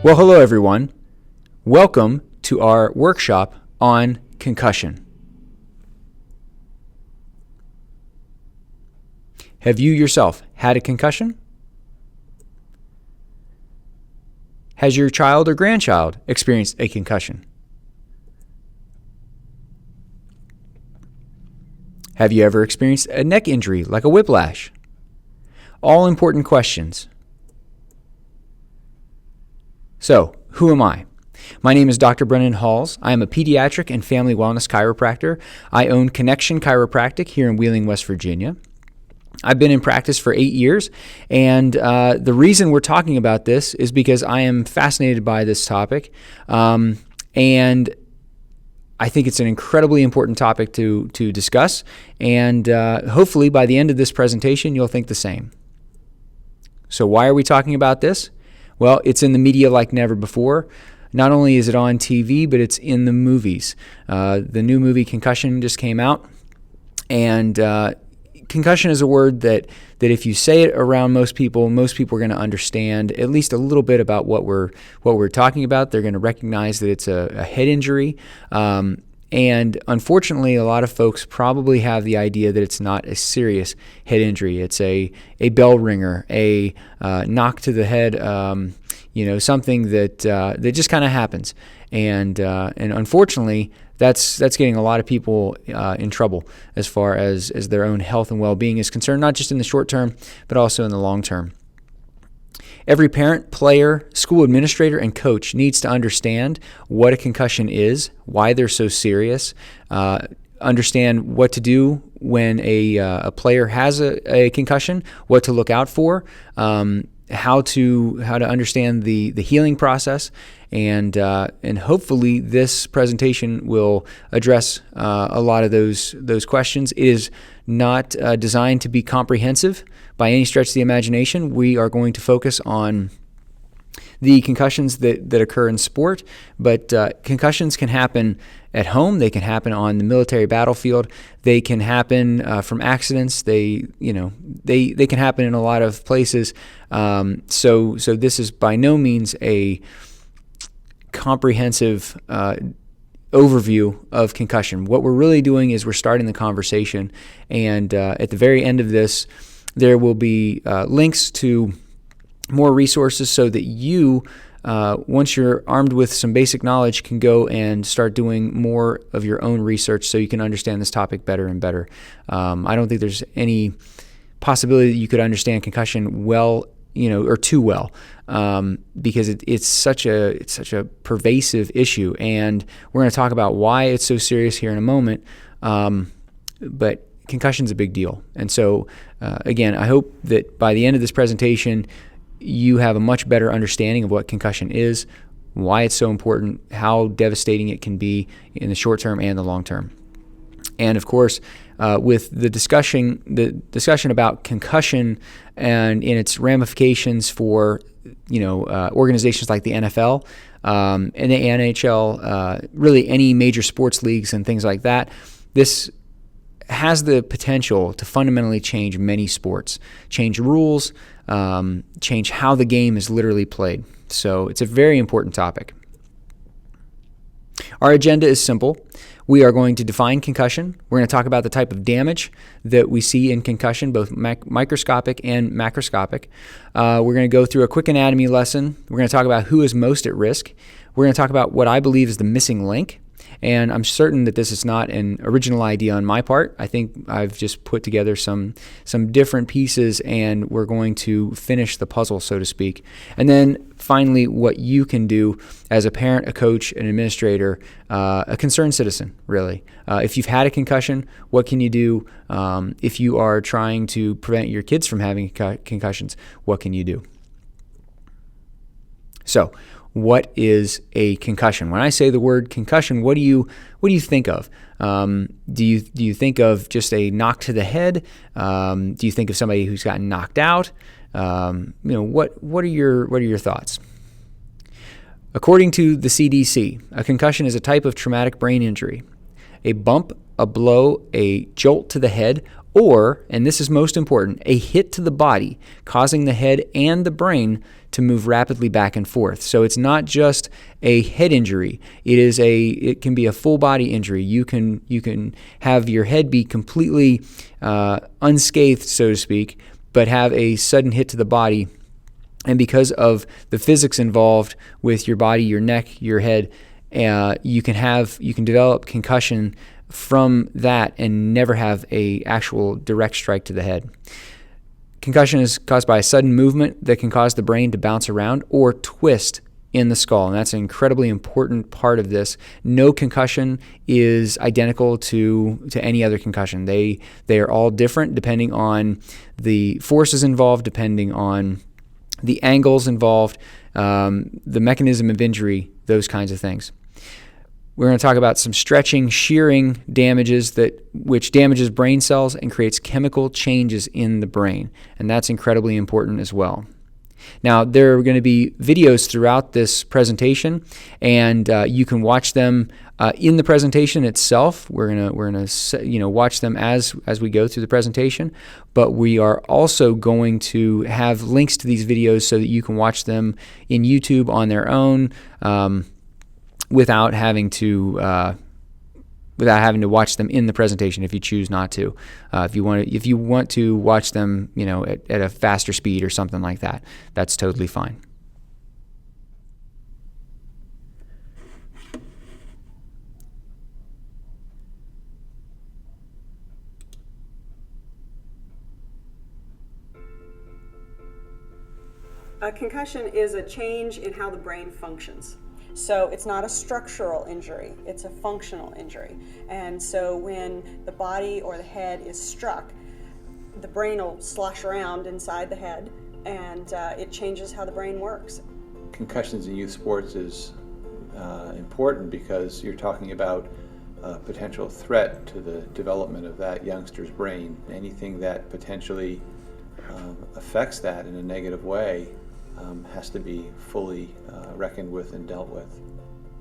Well, hello everyone. Welcome to our workshop on concussion. Have you yourself had a concussion? Has your child or grandchild experienced a concussion? Have you ever experienced a neck injury like a whiplash? All important questions. So, who am I? My name is Dr. Brennan Huls. I am a pediatric and family wellness chiropractor. I own Connection Chiropractic here in Wheeling, West Virginia. I've been in practice for 8 years, and the reason we're talking about this is because I am fascinated by this topic, and I think it's an incredibly important topic to discuss, and hopefully by the end of this presentation, you'll think the same. So why are we talking about this? Well, it's in the media like never before. Not only is it on TV, but it's in the movies. The new movie Concussion just came out, and concussion is a word that if you say it around most people are going to understand at least a little bit about what we're talking about. They're going to recognize that it's a head injury. And unfortunately, a lot of folks probably have the idea that it's not a serious head injury. It's a bell ringer, a knock to the head, something that just kind of happens. And unfortunately, that's getting a lot of people in trouble as far as their own health and well-being is concerned, not just in the short term, but also in the long term. Every parent, player, school administrator, and coach needs to understand what a concussion is, why they're so serious, understand what to do when a player has a concussion, what to look out for, how to understand the healing process, and hopefully this presentation will address a lot of those questions. It is not designed to be comprehensive by any stretch of the imagination. We are going to focus on the concussions that occur in sport, but concussions can happen at home. They can happen on the military battlefield. They can happen from accidents. They can happen in a lot of places. So this is by no means a comprehensive overview of concussion. What we're really doing is we're starting the conversation, and at the very end of this, there will be links to more resources so that you, once you're armed with some basic knowledge, can go and start doing more of your own research so you can understand this topic better and better. I don't think there's any possibility that you could understand concussion well, or too well, because it's such a pervasive issue, and we're going to talk about why it's so serious here in a moment. But concussion's a big deal, and so again, I hope that by the end of this presentation, you have a much better understanding of what concussion is, why it's so important, how devastating it can be in the short term and the long term. And of course, with the discussion about concussion and in its ramifications for organizations like the NFL and the NHL, really any major sports leagues and things like that, this has the potential to fundamentally change many sports, change rules, change how the game is literally played. So it's a very important topic. Our agenda is simple. We are going to define concussion. We're going to talk about the type of damage that we see in concussion, both microscopic and macroscopic. We're going to go through a quick anatomy lesson. We're going to talk about who is most at risk. We're going to talk about what I believe is the missing link. And I'm certain that this is not an original idea on my part. I think I've just put together some different pieces, and we're going to finish the puzzle, so to speak. And then finally, what you can do as a parent, a coach, an administrator, a concerned citizen, really. If you've had a concussion, what can you do? If you are trying to prevent your kids from having concussions, what can you do? So, what is a concussion? When I say the word concussion, what do you think of? Do you think of just a knock to the head? Do you think of somebody who's gotten knocked out? What are your thoughts? According to the CDC, a concussion is a type of traumatic brain injury. A bump, a blow, a jolt to the head, or, and this is most important, a hit to the body, causing the head and the brain to move rapidly back and forth. So it's not just a head injury. It can be a full body injury. You can have your head be completely unscathed, so to speak, but have a sudden hit to the body. And because of the physics involved with your body, your neck, your head, you can develop concussion from that and never have a actual direct strike to the head. Concussion is caused by a sudden movement that can cause the brain to bounce around or twist in the skull, and that's an incredibly important part of this. No concussion is identical to any other concussion. They are all different depending on the forces involved, depending on the angles involved, the mechanism of injury, those kinds of things. We're going to talk about some stretching, shearing damages which damages brain cells and creates chemical changes in the brain, and that's incredibly important as well. Now, there are going to be videos throughout this presentation, and you can watch them in the presentation itself. We're gonna watch them as we go through the presentation, but we are also going to have links to these videos so that you can watch them in YouTube on their own. Without having to watch them in the presentation if you choose not to. If you want to watch them, at a faster speed or something like that, that's totally fine. A concussion is a change in how the brain functions. So it's not a structural injury, it's a functional injury. And so when the body or the head is struck, the brain will slosh around inside the head, and it changes how the brain works. Concussions in youth sports is important because you're talking about a potential threat to the development of that youngster's brain. Anything that potentially affects that in a negative way has to be fully reckoned with and dealt with.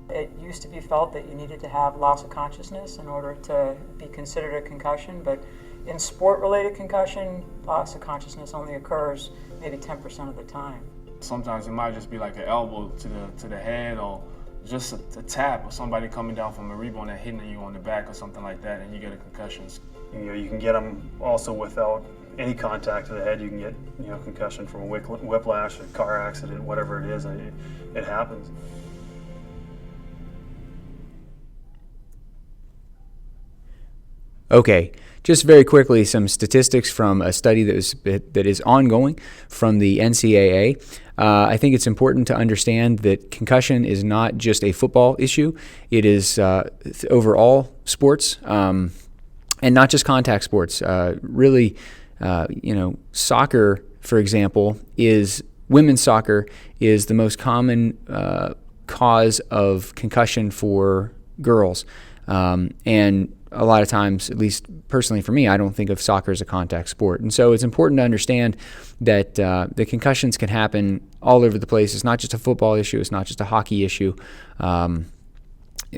It used to be felt that you needed to have loss of consciousness in order to be considered a concussion, but in sport-related concussion, loss of consciousness only occurs maybe 10% of the time. Sometimes it might just be like an elbow to the head, or just a tap, or somebody coming down from a rebound and hitting you on the back or something like that, and you get a concussion. You can get them also without any contact to the head. You can get concussion from a whiplash, a car accident, whatever it is. It happens. Okay, just very quickly, some statistics from a study that is ongoing from the NCAA. I think it's important to understand that concussion is not just a football issue. It is overall sports, and not just contact sports. Really, soccer, for example, women's soccer is the most common cause of concussion for girls, and a lot of times, at least personally for me, I don't think of soccer as a contact sport. And so it's important to understand that the concussions can happen all over the place. It's not just a football issue. It's not just a hockey issue.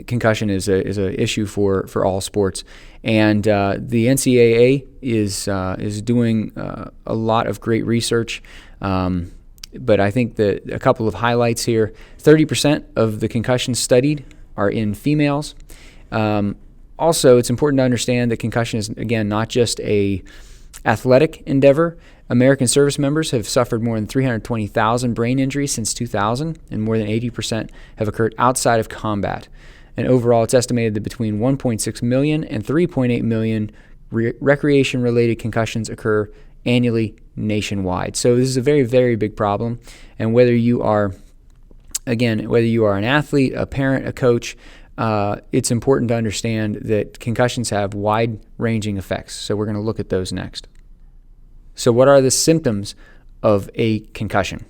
Concussion is a issue for all sports. And the NCAA is doing a lot of great research. But I think that a couple of highlights here, 30% of the concussions studied are in females. Also, it's important to understand that concussion is, again, not just a athletic endeavor. American service members have suffered more than 320,000 brain injuries since 2000, and more than 80% have occurred outside of combat. And overall, it's estimated that between 1.6 million and 3.8 million recreation-related concussions occur annually nationwide. So this is a very, very big problem. And whether you are an athlete, a parent, a coach, it's important to understand that concussions have wide-ranging effects. So we're going to look at those next. So what are the symptoms of a concussion?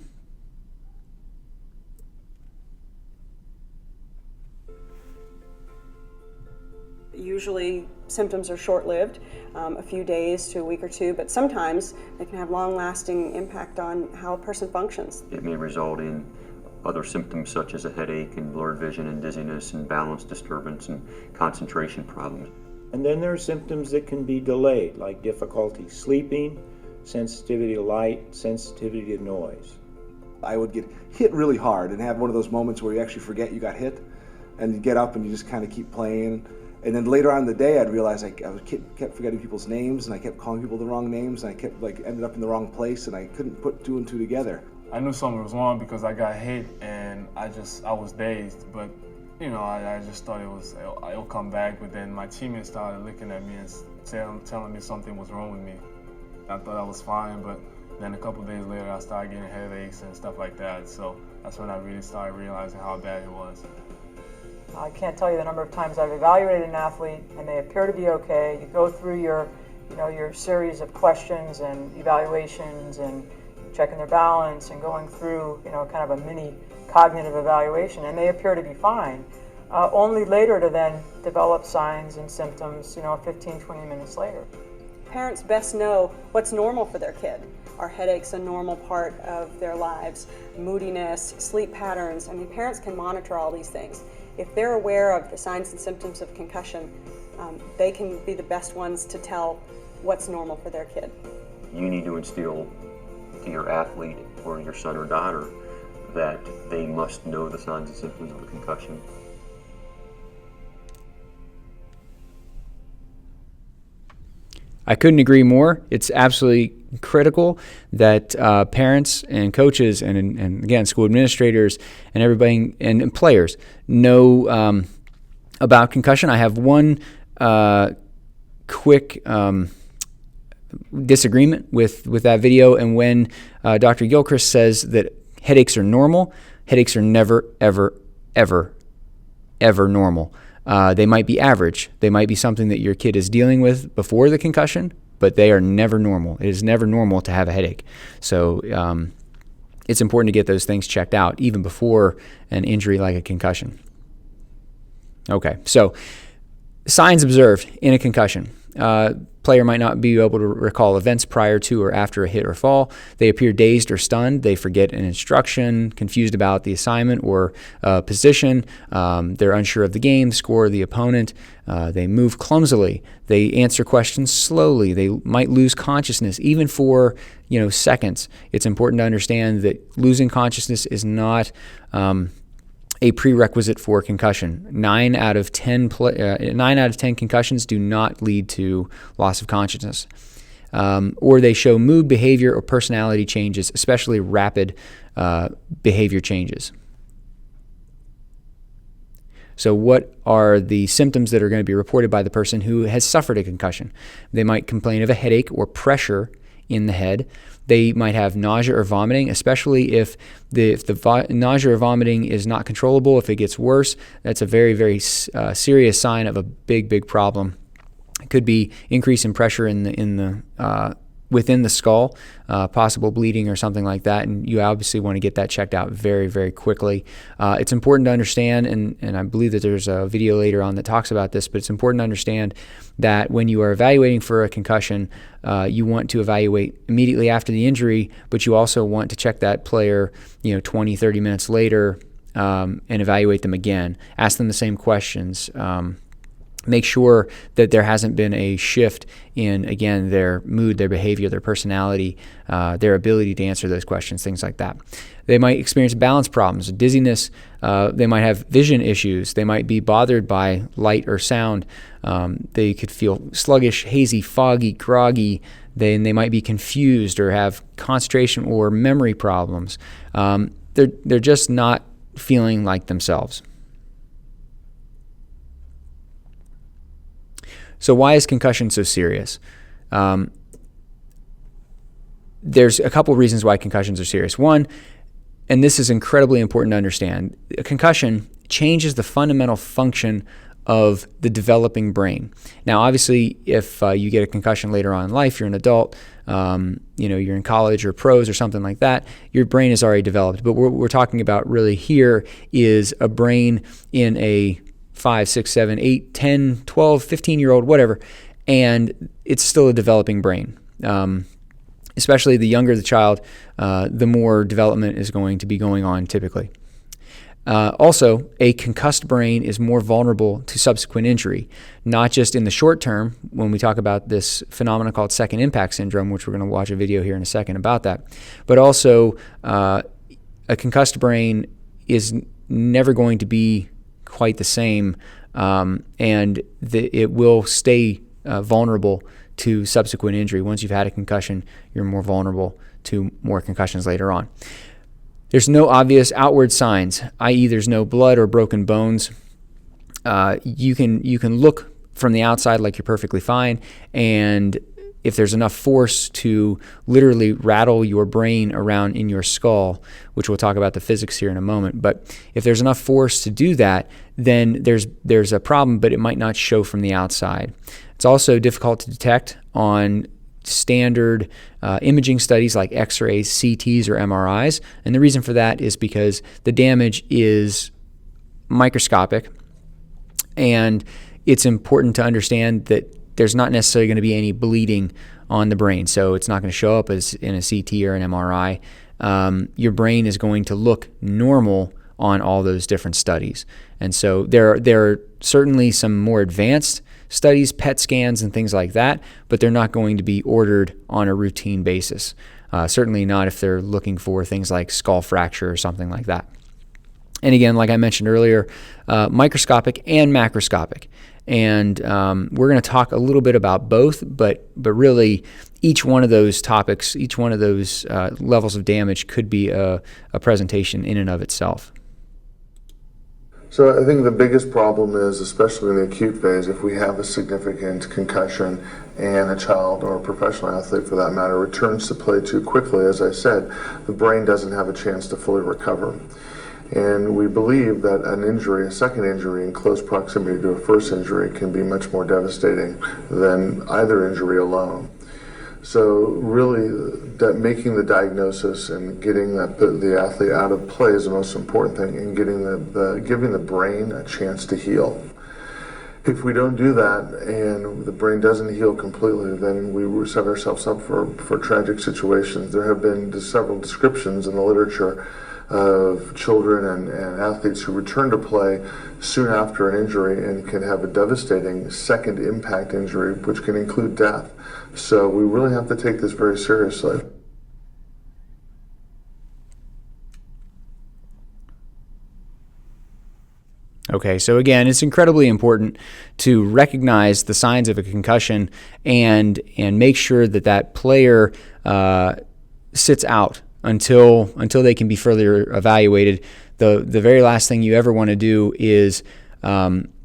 Usually symptoms are short-lived, a few days to a week or two, but sometimes they can have long-lasting impact on how a person functions. It may result in other symptoms such as a headache and blurred vision and dizziness and balance disturbance and concentration problems. And then there are symptoms that can be delayed, like difficulty sleeping, sensitivity to light, sensitivity to noise. I would get hit really hard and have one of those moments where you actually forget you got hit, and you get up and you just kind of keep playing. And then later on in the day, I'd realize I kept forgetting people's names, and I kept calling people the wrong names, and I kept ended up in the wrong place, and I couldn't put two and two together. I knew something was wrong because I got hit, and I was dazed. But I just thought it'll come back. But then my teammates started looking at me and telling me something was wrong with me. I thought I was fine, but then a couple days later, I started getting headaches and stuff like that. So that's when I really started realizing how bad it was. I can't tell you the number of times I've evaluated an athlete and they appear to be okay. You go through your series of questions and evaluations and checking their balance and going through, kind of a mini cognitive evaluation, and they appear to be fine. Only later to then develop signs and symptoms, 15, 20 minutes later. Parents best know what's normal for their kid. Are headaches a normal part of their lives? Moodiness, sleep patterns. Parents can monitor all these things. If they're aware of the signs and symptoms of concussion, they can be the best ones to tell what's normal for their kid. You need to instill to your athlete or your son or daughter that they must know the signs and symptoms of a concussion. I couldn't agree more. It's absolutely critical that parents and coaches and again, school administrators and everybody and players know about concussion. I have one quick disagreement with that video, and when Dr. Gilchrist says that headaches are normal, headaches are never, ever, ever, ever normal. They might be average. They might be something that your kid is dealing with before the concussion, but they are never normal. It is never normal to have a headache. So it's important to get those things checked out even before an injury like a concussion. Okay, so signs observed in a concussion. Player might not be able to recall events prior to or after a hit or fall. They appear dazed or stunned. They forget an instruction, confused about the assignment or position. They're unsure of the game, score, the opponent. They move clumsily. They answer questions slowly. They might lose consciousness, even for seconds. It's important to understand that losing consciousness is not a prerequisite for concussion. 9 out of 10 concussions do not lead to loss of consciousness. Or they show mood, behavior, or personality changes, especially rapid behavior changes. So what are the symptoms that are going to be reported by the person who has suffered a concussion? They might complain of a headache or pressure in the head. They might have nausea or vomiting, especially if the nausea or vomiting is not controllable. If it gets worse, that's a very, very serious sign of a big, big problem. It could be increase in pressure within the skull, possible bleeding or something like that, and you obviously want to get that checked out very, very quickly. It's important to understand, and I believe that there's a video later on that talks about this, but it's important to understand that when you are evaluating for a concussion, you want to evaluate immediately after the injury, but you also want to check that player 20, 30 minutes later and evaluate them again. Ask them the same questions. Make sure that there hasn't been a shift in, again, their mood, their behavior, their personality, their ability to answer those questions, things like that. They might experience balance problems, dizziness. They might have vision issues. They might be bothered by light or sound. They could feel sluggish, hazy, foggy, groggy. They might be confused or have concentration or memory problems. They're just not feeling like themselves. So why is concussion so serious? There's a couple reasons why concussions are serious. One, and this is incredibly important to understand, a concussion changes the fundamental function of the developing brain. Now, obviously, if you get a concussion later on in life, you're an adult, you're in college or pros or something like that, your brain is already developed. But what we're talking about really here is a brain in a 5, 6, 7, 8, 10, 12, 15-year-old, whatever, and it's still a developing brain. Especially the younger the child, the more development is going to be going on typically. Also, a concussed brain is more vulnerable to subsequent injury, not just in the short term when we talk about this phenomenon called second impact syndrome, which we're going to watch a video here in a second about that, but also a concussed brain is never going to be quite the same, and it will stay vulnerable to subsequent injury. Once you've had a concussion, you're more vulnerable to more concussions later on. There's no obvious outward signs, i.e. there's no blood or broken bones. You can look from the outside like you're perfectly fine, and if there's enough force to literally rattle your brain around in your skull, which we'll talk about the physics here in a moment, but if there's enough force to do that, then there's a problem, but it might not show from the outside. It's also difficult to detect on standard imaging studies like X-rays, CTs, or MRIs. And the reason for that is because the damage is microscopic, and it's important to understand that there's not necessarily going to be any bleeding on the brain. So it's not going to show up as in a CT or an MRI. Your brain is going to look normal on all those different studies. And so there are certainly some more advanced studies, PET scans and things like that, but they're not going to be ordered on a routine basis. Certainly not if they're looking for things like skull fracture or something like that. And again, like I mentioned earlier, microscopic and macroscopic. And we're going to talk a little bit about both, but really each one of those topics, each one of those levels of damage could be a presentation in and of itself. So I think the biggest problem is, especially in the acute phase, if we have a significant concussion and a child or a professional athlete for that matter returns to play too quickly, as I said, the brain doesn't have a chance to fully recover. And we believe that an injury, a second injury in close proximity to a first injury, can be much more devastating than either injury alone. So really, making the diagnosis and getting the athlete out of play is the most important thing, and giving the brain a chance to heal. If we don't do that and the brain doesn't heal completely, then we set ourselves up for tragic situations. There have been several descriptions in the literature of children and athletes who return to play soon after an injury and can have a devastating second impact injury, which can include death. So we really have to take this very seriously. Okay, so again, it's incredibly important to recognize the signs of a concussion and make sure that player sits out until they can be further evaluated. The very last thing you ever want to do is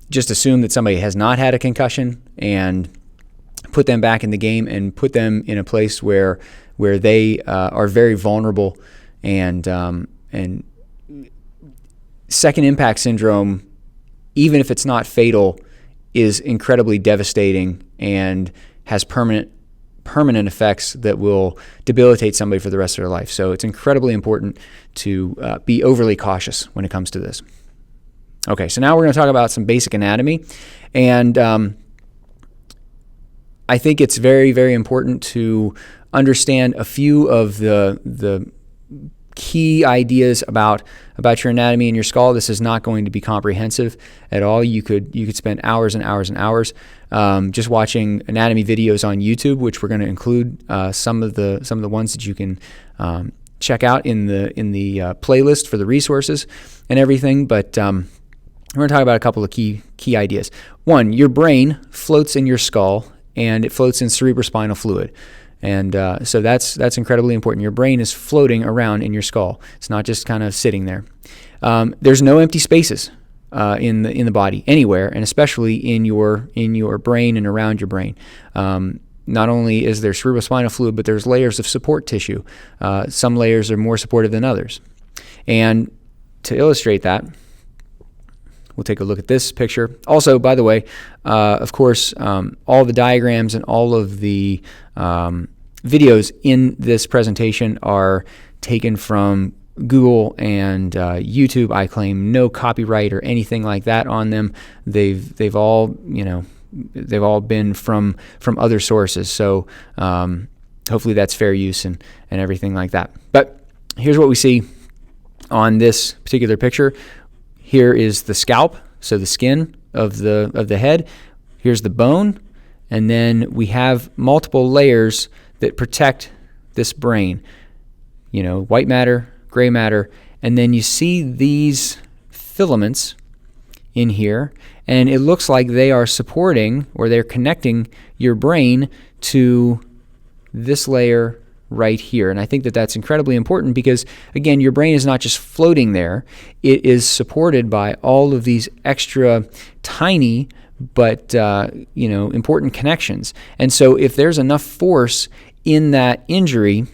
just assume that somebody has not had a concussion and put them back in the game and put them in a place where they are very vulnerable. And second impact syndrome, even if it's not fatal, is incredibly devastating and has permanent effects that will debilitate somebody for the rest of their life. So it's incredibly important to be overly cautious when it comes to this. Okay, so now we're going to talk about some basic anatomy, and I think it's very, very important to understand a few of the key ideas about your anatomy and your skull. This is not going to be comprehensive at all. You could spend hours and hours and hours just watching anatomy videos on YouTube, which we're going to include some of the ones that you can check out in the playlist for the resources and everything. But we're going to talk about a couple of key ideas. One, your brain floats in your skull, and it floats in cerebrospinal fluid. And so that's incredibly important. Your brain is floating around in your skull. It's not just kind of sitting there. There's no empty spaces in the body anywhere, and especially in your brain and around your brain. Not only is there cerebrospinal fluid, but there's layers of support tissue. Some layers are more supportive than others. And to illustrate that, we'll take a look at this picture. Also, by the way, of course, all the diagrams and all of the videos in this presentation are taken from Google and YouTube. I claim no copyright or anything like that on them. They've all been from other sources. So hopefully that's fair use and everything like that. But here's what we see on this particular picture. Here is the scalp, so the skin of the head. Here's the bone, and then we have multiple layers that protect this brain. White matter, gray matter, and then you see these filaments in here, and it looks like they are supporting, or they're connecting your brain to this layer right here. And I think that that's incredibly important because, again, your brain is not just floating there. It is supported by all of these extra tiny but important connections. And so if there's enough force in that injury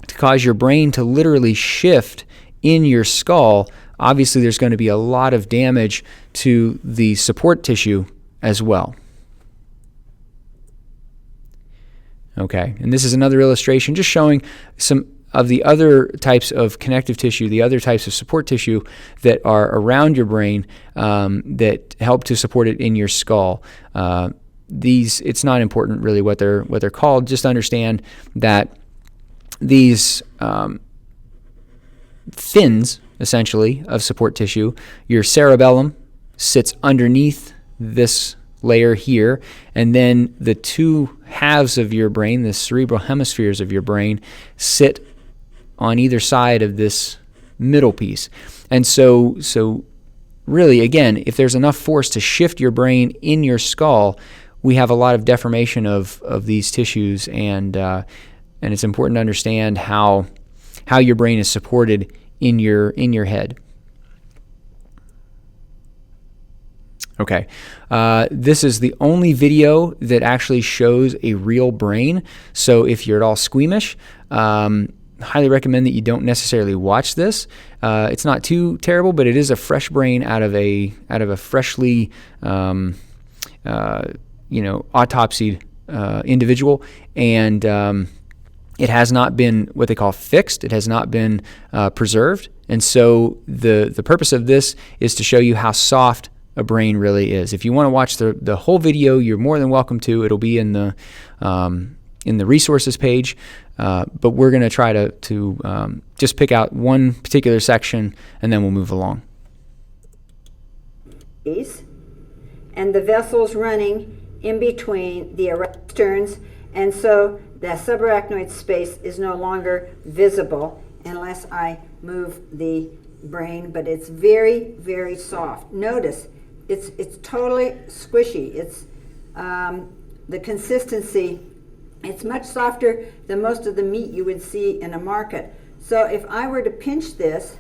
to cause your brain to literally shift in your skull, obviously there's going to be a lot of damage to the support tissue as well. Okay, and this is another illustration just showing some of the other types of connective tissue, the other types of support tissue that are around your brain that help to support it in your skull. It's not important really what they're called. Just understand that these fins, essentially, of support tissue, your cerebellum sits underneath this layer here, and then the two halves of your brain, the cerebral hemispheres of your brain, sit on either side of this middle piece. And so really, again, if there's enough force to shift your brain in your skull, we have a lot of deformation of these tissues, and it's important to understand how your brain is supported in your head. Okay, this is the only video that actually shows a real brain. So if you're at all squeamish, highly recommend that you don't necessarily watch this. It's not too terrible, but it is a fresh brain out of a freshly autopsied individual, and it has not been what they call fixed. It has not been preserved, and so the purpose of this is to show you how soft a brain really is. If you want to watch the whole video, you're more than welcome to. It'll be in the resources page, but we're going to try to just pick out one particular section, and then we'll move along. And the vessels running in between the sterns, and so the subarachnoid space is no longer visible unless I move the brain, but it's very, very soft. Notice it's totally squishy. It's the consistency, it's much softer than most of the meat you would see in a market. So if I were to pinch this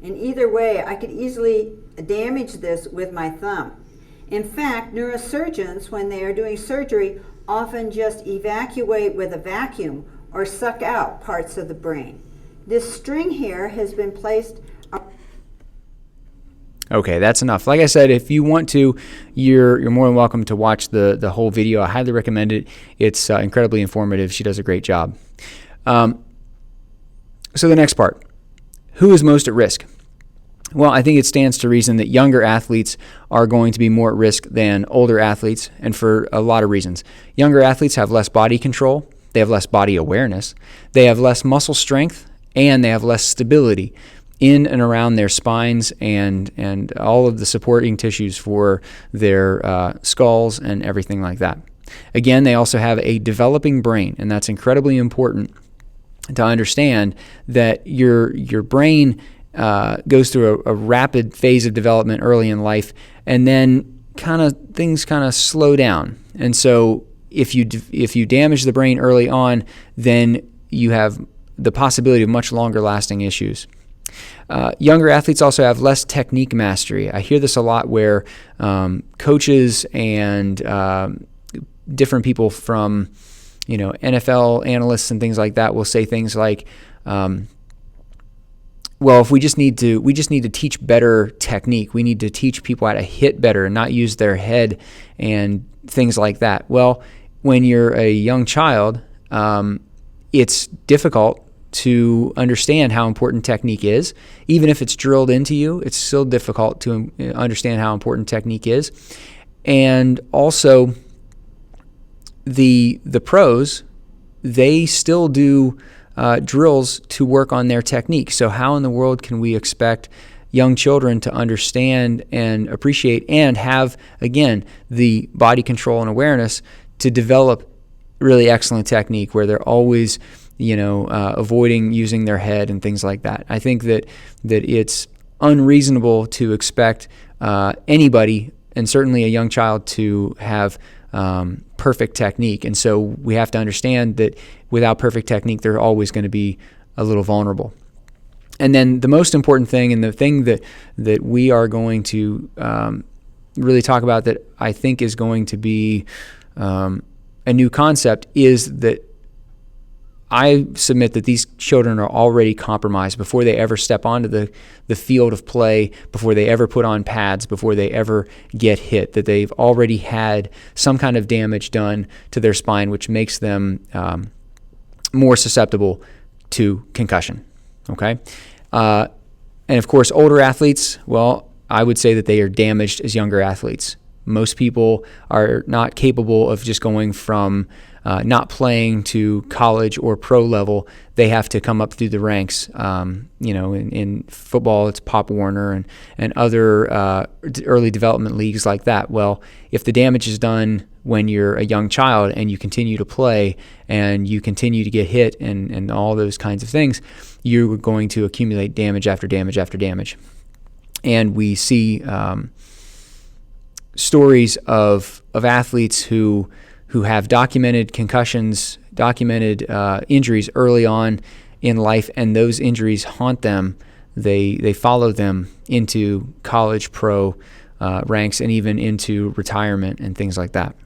in either way, I could easily damage this with my thumb. In fact, neurosurgeons, when they are doing surgery, often just evacuate with a vacuum or suck out parts of the brain. This string here has been placed. Okay, that's enough. Like I said, if you want to, you're more than welcome to watch the whole video. I highly recommend it. It's incredibly informative. She does a great job. So the next part, who is most at risk? Well, I think it stands to reason that younger athletes are going to be more at risk than older athletes, and for a lot of reasons. Younger athletes have less body control, they have less body awareness, they have less muscle strength, and they have less stability in and around their spines and all of the supporting tissues for their skulls and everything like that. Again, they also have a developing brain, and that's incredibly important to understand that your brain goes through a rapid phase of development early in life, and then things slow down. And so if you damage the brain early on, then you have the possibility of much longer lasting issues. Younger athletes also have less technique mastery. I hear this a lot where coaches and different people from NFL analysts and things like that will say things like, well, if we just need to teach better technique. We need to teach people how to hit better and not use their head and things like that. Well, when you're a young child, it's difficult to understand how important technique is. Even if it's drilled into you, it's still difficult to understand how important technique is. And also, the pros, they still do drills to work on their technique. So how in the world can we expect young children to understand and appreciate and have, again, the body control and awareness to develop really excellent technique where they're always, avoiding using their head and things like that. I think that it's unreasonable to expect anybody, and certainly a young child, to have perfect technique. And so we have to understand that without perfect technique, they're always going to be a little vulnerable. And then the most important thing, and the thing that we are going to really talk about that I think is going to be a new concept, is that I submit that these children are already compromised before they ever step onto the field of play, before they ever put on pads, before they ever get hit, that they've already had some kind of damage done to their spine, which makes them more susceptible to concussion. Okay? And of course, older athletes, well, I would say that they are damaged as younger athletes. Most people are not capable of just going from not playing to college or pro level. They have to come up through the ranks. In football, it's Pop Warner and other early development leagues like that. Well, if the damage is done when you're a young child and you continue to play and you continue to get hit and all those kinds of things, you're going to accumulate damage after damage after damage. And we see stories of athletes who have documented concussions, documented injuries early on in life, and those injuries haunt them. They follow them into college, pro ranks, and even into retirement and things like that.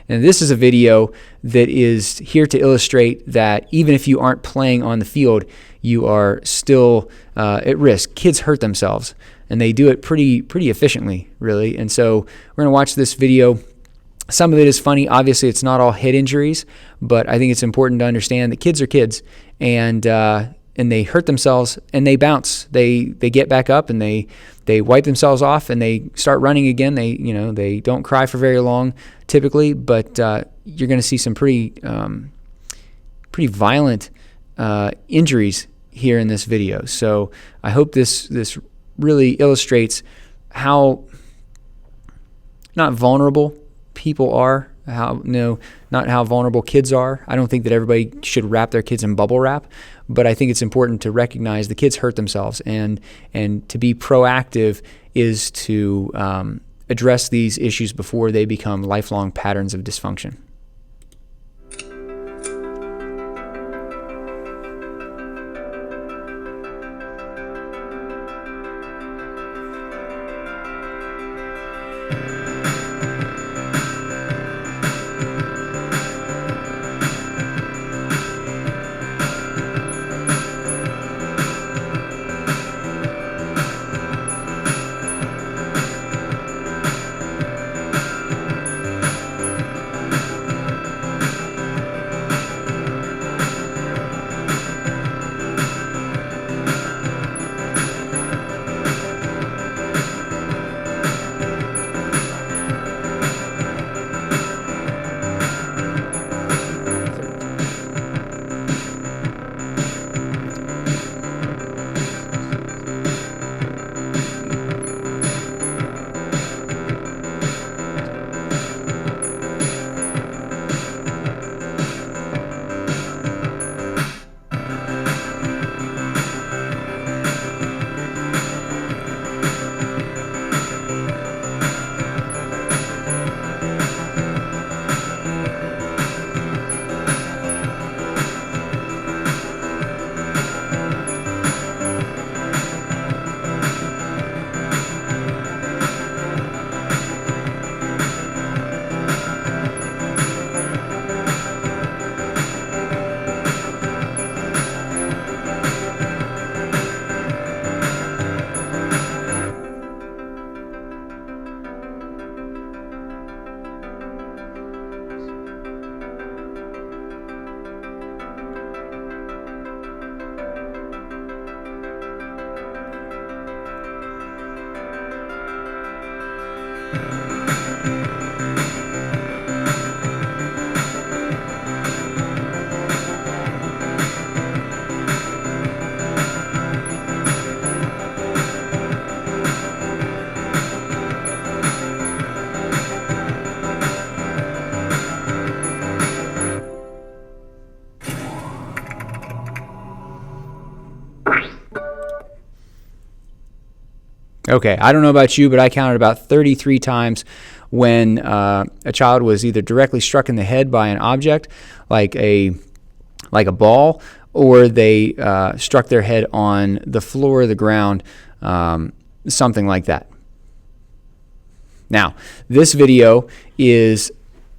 And this is a video that is here to illustrate that even if you aren't playing on the field, you are still at risk. Kids hurt themselves, and they do it pretty efficiently, really. And so we're going to watch this video. Some of it is funny. Obviously, it's not all head injuries, but I think it's important to understand that kids are kids, and they hurt themselves, and they bounce. They get back up, and they wipe themselves off, and they start running again. They don't cry for very long typically, but you're going to see some pretty violent injuries here in this video. So I hope this really illustrates how not vulnerable people are, not how vulnerable kids are. I don't think that everybody should wrap their kids in bubble wrap, but I think it's important to recognize the kids hurt themselves, and to be proactive is to address these issues before they become lifelong patterns of dysfunction. Okay, I don't know about you, but I counted about 33 times when a child was either directly struck in the head by an object, like a ball, or they struck their head on the floor or the ground, something like that. Now, this video is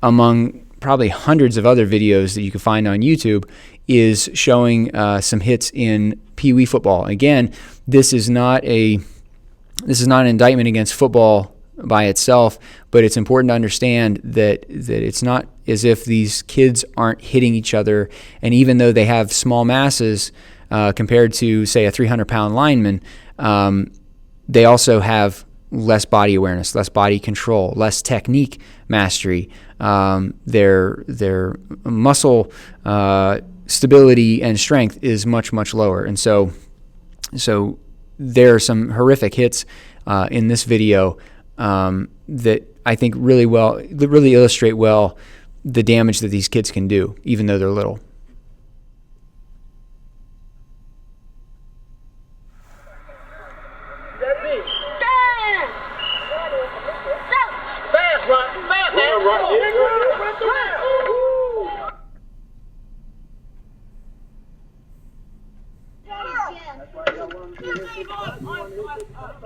among probably hundreds of other videos that you can find on YouTube, is showing some hits in Pee Wee football. Again, this is not an indictment against football by itself, but it's important to understand that it's not as if these kids aren't hitting each other, and even though they have small masses compared to, say, a 300-pound lineman, they also have less body awareness, less body control, less technique mastery. Their muscle stability and strength is much, much lower. And so there are some horrific hits in this video that I think really illustrate well the damage that these kids can do, even though they're little.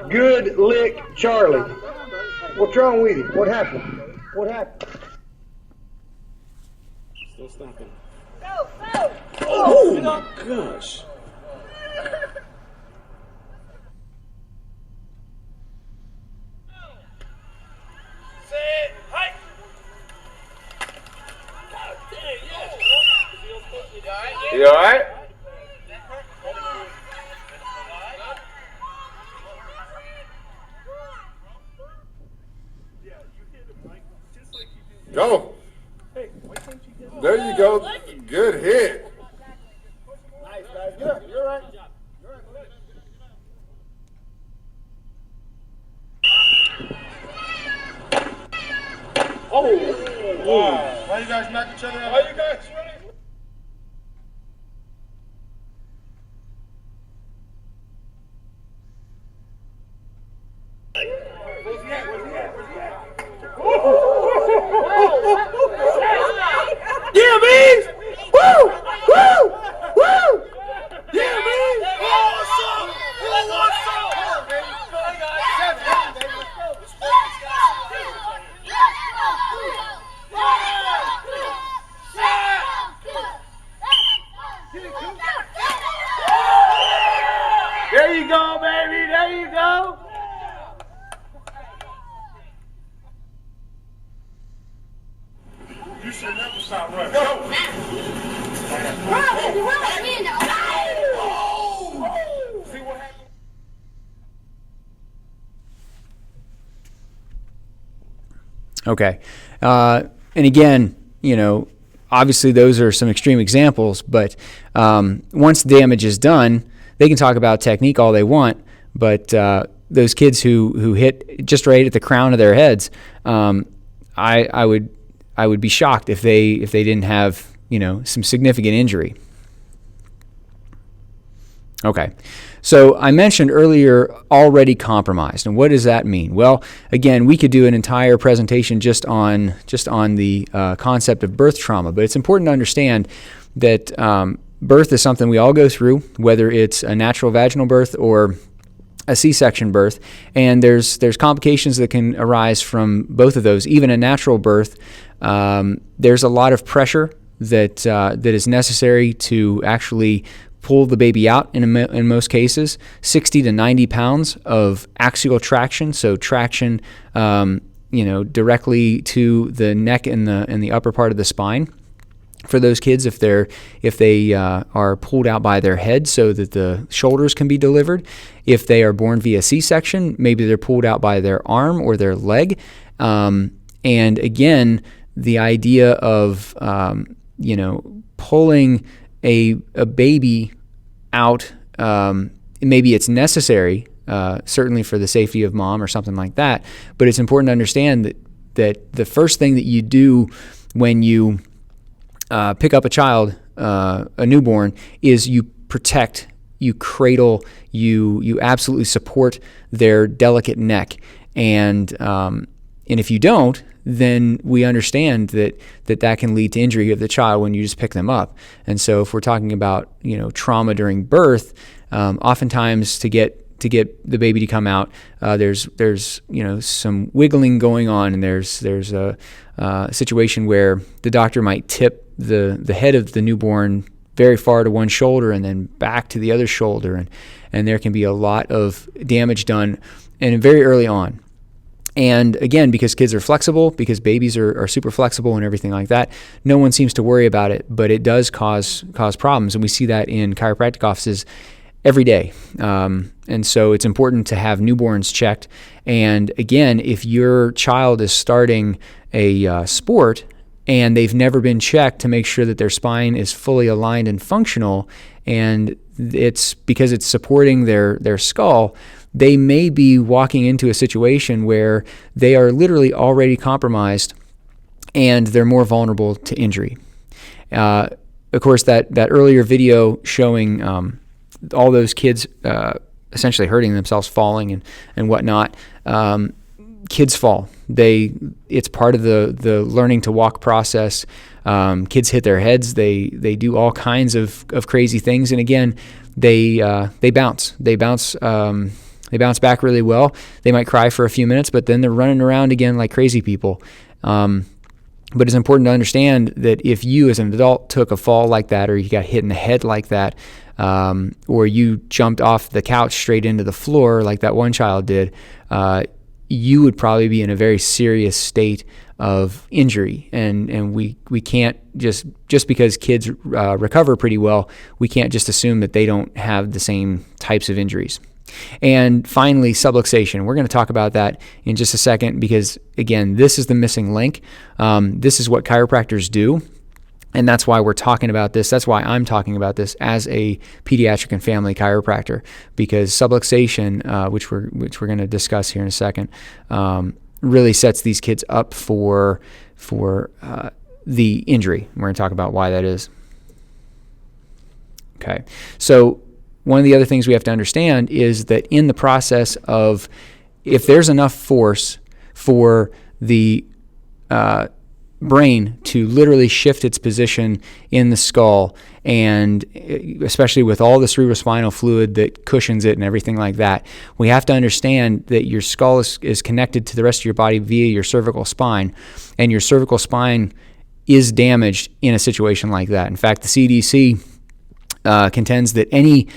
Good lick, Charlie. What's wrong with him? What happened? What happened? Still stopping. Go, go! Oh my gosh! You all right? Go. There you go. Good hit. Nice, guys. Good. You're right. Oh. Wow. Why you guys knock each other out? Why you guys running? Yeah, man! Woo! Woo! Woo! Yeah, man! There you go, baby! There you go! You should never stop running. Go. See what happened? Okay. And again, obviously those are some extreme examples, but once the damage is done, they can talk about technique all they want, but those kids who hit just right at the crown of their heads, I would be shocked if they didn't have some significant injury. Okay, so I mentioned earlier already compromised, and what does that mean? Well, again, we could do an entire presentation just on the concept of birth trauma, but it's important to understand that birth is something we all go through, whether it's a natural vaginal birth or a C-section birth, and there's complications that can arise from both of those. Even a natural birth, there's a lot of pressure that is necessary to actually pull the baby out in most cases. 60 to 90 pounds of axial traction, so traction directly to the neck and the upper part of the spine. For those kids, if they are pulled out by their head so that the shoulders can be delivered. If they are born via C-section, maybe they're pulled out by their arm or their leg. And again, the idea of pulling a baby out, maybe it's necessary, certainly for the safety of mom or something like that. But it's important to understand that the first thing that you do when you pick up a child, a newborn, is you protect cradle, you absolutely support their delicate neck, and if you don't, then we understand that can lead to injury of the child when you just pick them up. And so if we're talking about trauma during birth, oftentimes to get the baby to come out, there's some wiggling going on, and there's a situation where the doctor might tip the head of the newborn very far to one shoulder and then back to the other shoulder, and there can be a lot of damage done, and very early on. And again, because kids are flexible, because babies are super flexible and everything like that, no one seems to worry about it, but it does cause problems, and we see that in chiropractic offices every day. And so it's important to have newborns checked. And again, if your child is starting a sport and they've never been checked to make sure that their spine is fully aligned and functional, and it's because it's supporting their skull, they may be walking into a situation where they are literally already compromised and they're more vulnerable to injury. Of course, that earlier video showing all those kids essentially hurting themselves, falling and whatnot, kids fall. It's part of the learning to walk process. Kids hit their heads. They do all kinds of crazy things, and again, they bounce. They bounce back really well. They might cry for a few minutes, but then they're running around again like crazy people. But it's important to understand that if you as an adult took a fall like that, or you got hit in the head like that, or you jumped off the couch straight into the floor like that one child did, you would probably be in a very serious state of injury. And we can't just because kids recover pretty well, we can't just assume that they don't have the same types of injuries. And finally, subluxation. We're going to talk about that in just a second because, again, this is the missing link. This is what chiropractors do, and that's why we're talking about this. That's why I'm talking about this as a pediatric and family chiropractor, because subluxation, which we're going to discuss here in a second, really sets these kids up for the injury. We're going to talk about why that is. Okay, so one of the other things we have to understand is that in the process of, if there's enough force for the brain to literally shift its position in the skull, and especially with all the cerebrospinal fluid that cushions it and everything like that, we have to understand that your skull is connected to the rest of your body via your cervical spine, and your cervical spine is damaged in a situation like that. In fact, the CDC contends that any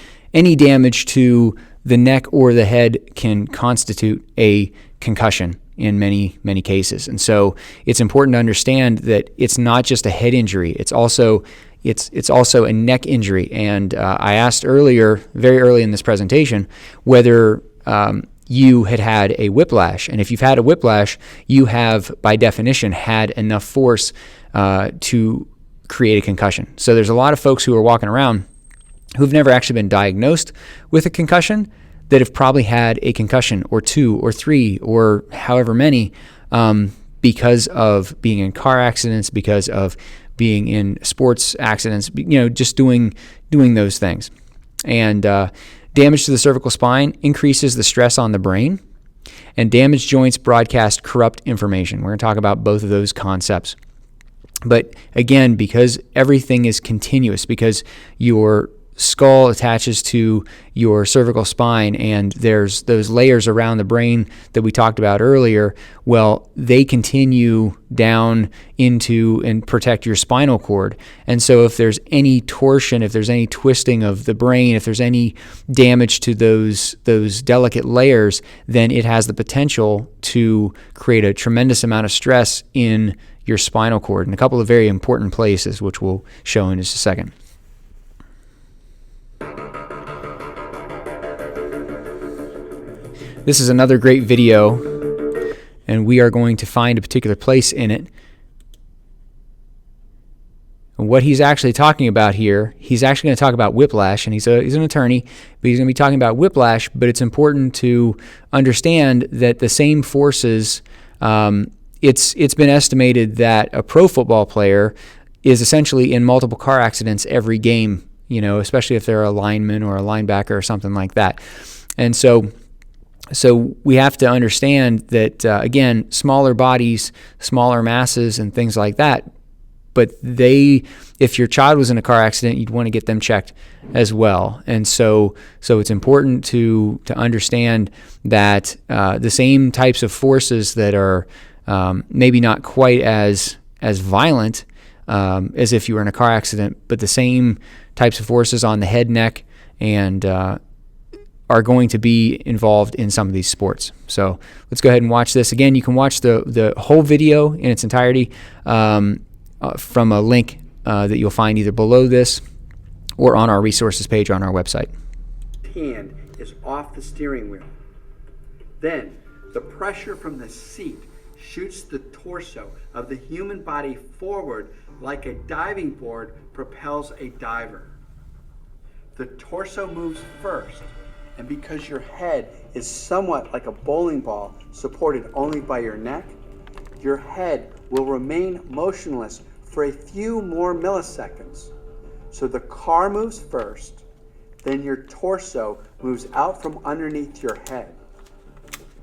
damage to the neck or the head can constitute a concussion in many, many cases. And so it's important to understand that it's not just a head injury. It's also a neck injury. And I asked very early in this presentation, whether you had a whiplash. And if you've had a whiplash, you have, by definition, had enough force to create a concussion. So there's a lot of folks who are walking around who've never actually been diagnosed with a concussion that have probably had a concussion or two or three or however many because of being in car accidents, because of being in sports accidents, just doing those things. And damage to the cervical spine increases the stress on the brain, and damaged joints broadcast corrupt information. We're going to talk about both of those concepts. But again, because everything is continuous, because your skull attaches to your cervical spine and there's those layers around the brain that we talked about earlier, well, they continue down into and protect your spinal cord. And so if there's any torsion, if there's any twisting of the brain, if there's any damage to those delicate layers, then it has the potential to create a tremendous amount of stress in your spinal cord in a couple of very important places, which we'll show in just a second. This is another great video, and we are going to find a particular place in it. And what he's actually talking about here, he's actually going to talk about whiplash, and he's an attorney, but he's going to be talking about whiplash, but it's important to understand that the same forces, it's been estimated that a pro football player is essentially in multiple car accidents every game especially if they're a lineman or a linebacker or something like that. And so we have to understand that, again, smaller bodies, smaller masses and things like that, but if your child was in a car accident, you'd want to get them checked as well. And so it's important to understand that the same types of forces that are maybe not quite as violent as if you were in a car accident, but the same types of forces on the head, neck, and are going to be involved in some of these sports. So let's go ahead and watch this. Again, you can watch the whole video in its entirety from a link that you'll find either below this or on our resources page on our website. Hand is off the steering wheel. Then the pressure from the seat shoots the torso of the human body forward like a diving board propels a diver. The torso moves first, and because your head is somewhat like a bowling ball supported only by your neck, your head will remain motionless for a few more milliseconds. So the car moves first, then your torso moves out from underneath your head.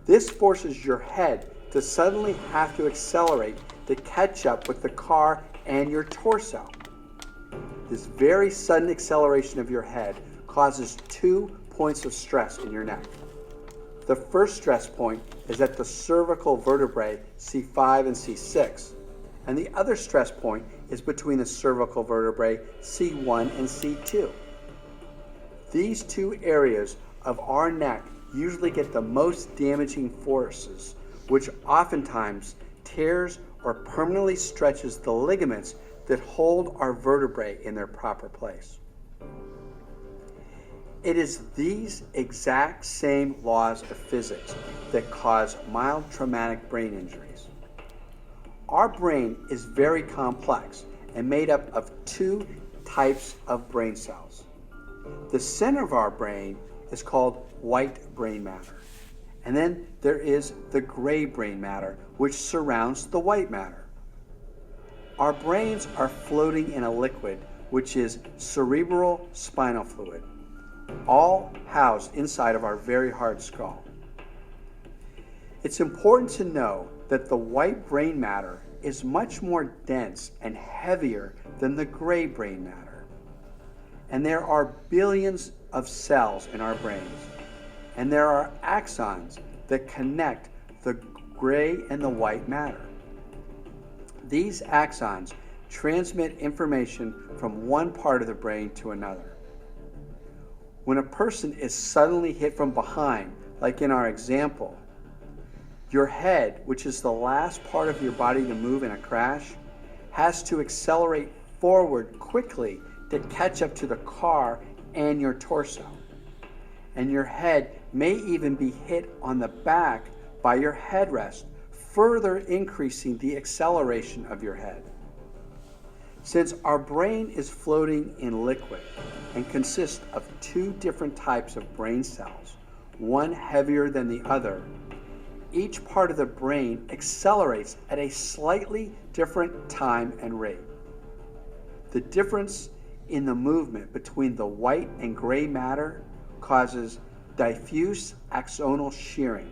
This forces your head to suddenly have to accelerate to catch up with the car and your torso. This very sudden acceleration of your head causes 2 points of stress in your neck. The first stress point is at the cervical vertebrae C5 and C6, and the other stress point is between the cervical vertebrae C1 and C2. These two areas of our neck usually get the most damaging forces, which oftentimes tears or permanently stretches the ligaments that hold our vertebrae in their proper place. It is these exact same laws of physics that cause mild traumatic brain injuries. Our brain is very complex and made up of 2 types of brain cells. The center of our brain is called white brain matter. And then there is the gray brain matter, which surrounds the white matter. Our brains are floating in a liquid, which is cerebral spinal fluid, all housed inside of our very hard skull. It's important to know that the white brain matter is much more dense and heavier than the gray brain matter. And there are billions of cells in our brains, and there are axons that connect the gray and the white matter. These axons transmit information from one part of the brain to another. When a person is suddenly hit from behind, like in our example, your head, which is the last part of your body to move in a crash, has to accelerate forward quickly to catch up to the car and your torso. And your head may even be hit on the back by your headrest, further increasing the acceleration of your head. Since our brain is floating in liquid and consists of 2 different types of brain cells, one heavier than the other, each part of the brain accelerates at a slightly different time and rate. The difference in the movement between the white and gray matter causes diffuse axonal shearing.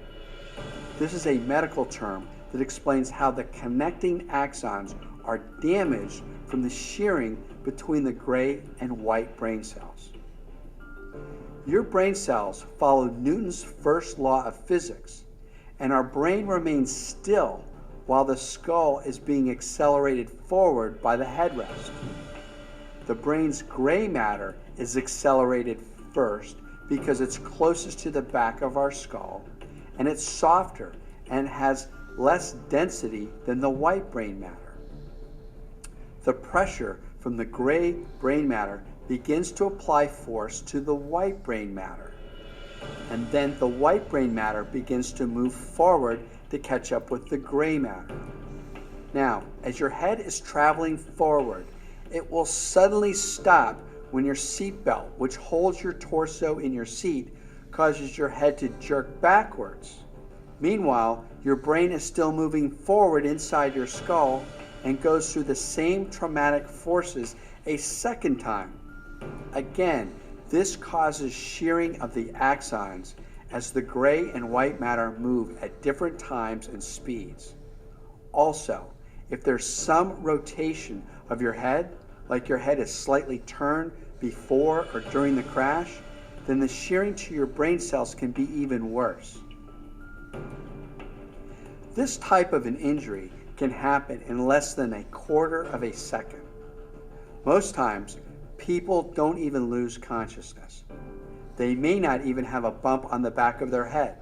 This is a medical term that explains how the connecting axons are damaged from the shearing between the gray and white brain cells. Your brain cells follow Newton's first law of physics, and our brain remains still while the skull is being accelerated forward by the headrest. The brain's gray matter is accelerated first because it's closest to the back of our skull, and it's softer and has less density than the white brain matter. The pressure from the gray brain matter begins to apply force to the white brain matter, and then the white brain matter begins to move forward to catch up with the gray matter. Now, as your head is traveling forward, it will suddenly stop when your seatbelt, which holds your torso in your seat, causes your head to jerk backwards. Meanwhile, your brain is still moving forward inside your skull and goes through the same traumatic forces a second time Again, this causes shearing of the axons as the gray and white matter move at different times and speeds. Also, if there's some rotation of your head, like your head is slightly turned before or during the crash, then the shearing to your brain cells can be even worse. This type of an injury can happen in less than a quarter of a second. Most times, people don't even lose consciousness. They may not even have a bump on the back of their head,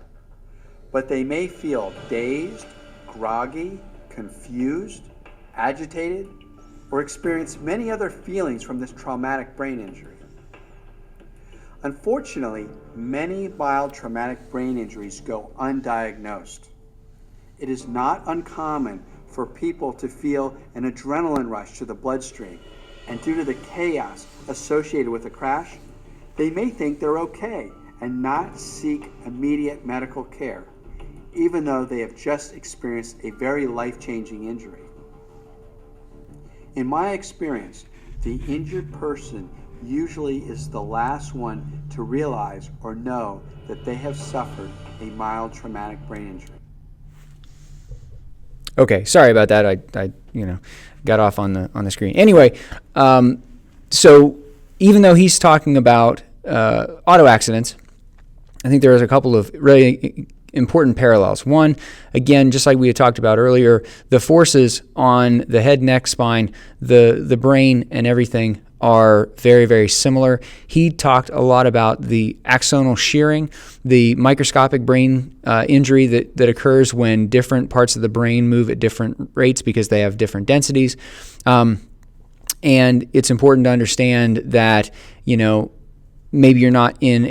but they may feel dazed, groggy, confused, agitated, or experience many other feelings from this traumatic brain injury. Unfortunately, many mild traumatic brain injuries go undiagnosed. It is not uncommon for people to feel an adrenaline rush to the bloodstream, and due to the chaos associated with the crash, they may think they're okay and not seek immediate medical care, even though they have just experienced a very life-changing injury. In my experience, the injured person usually is the last one to realize or know that they have suffered a mild traumatic brain injury. Okay, sorry about that. I got off on the screen. Anyway, so even though he's talking about auto accidents, I think there is a couple of really important parallels. One, again, just like we had talked about earlier, the forces on the head, neck, spine, the brain, and everything are very, very similar. He talked a lot about the axonal shearing, the microscopic brain injury that occurs when different parts of the brain move at different rates because they have different densities. And it's important to understand that, maybe you're not in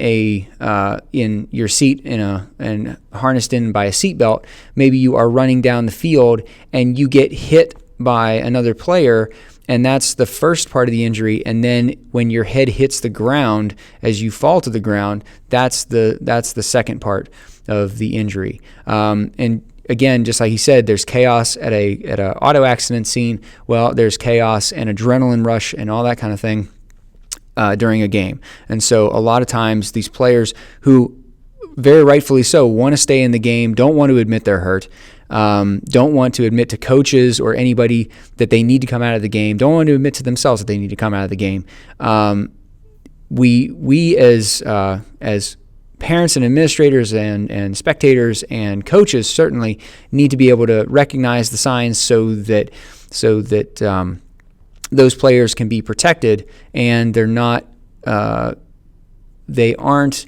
in your seat and harnessed in by a seatbelt. Maybe you are running down the field and you get hit by another player, and that's the first part of the injury. And then when your head hits the ground as you fall to the ground, that's the second part of the injury. And again, just like he said, there's chaos at a auto accident scene. Well, there's chaos and adrenaline rush and all that kind of thing during a game. And so a lot of times these players who very rightfully so want to stay in the game, don't want to admit they're hurt, don't want to admit to coaches or anybody that they need to come out of the game, don't want to admit to themselves that they need to come out of the game. We as parents and administrators and spectators and coaches certainly need to be able to recognize the signs so that those players can be protected and they aren't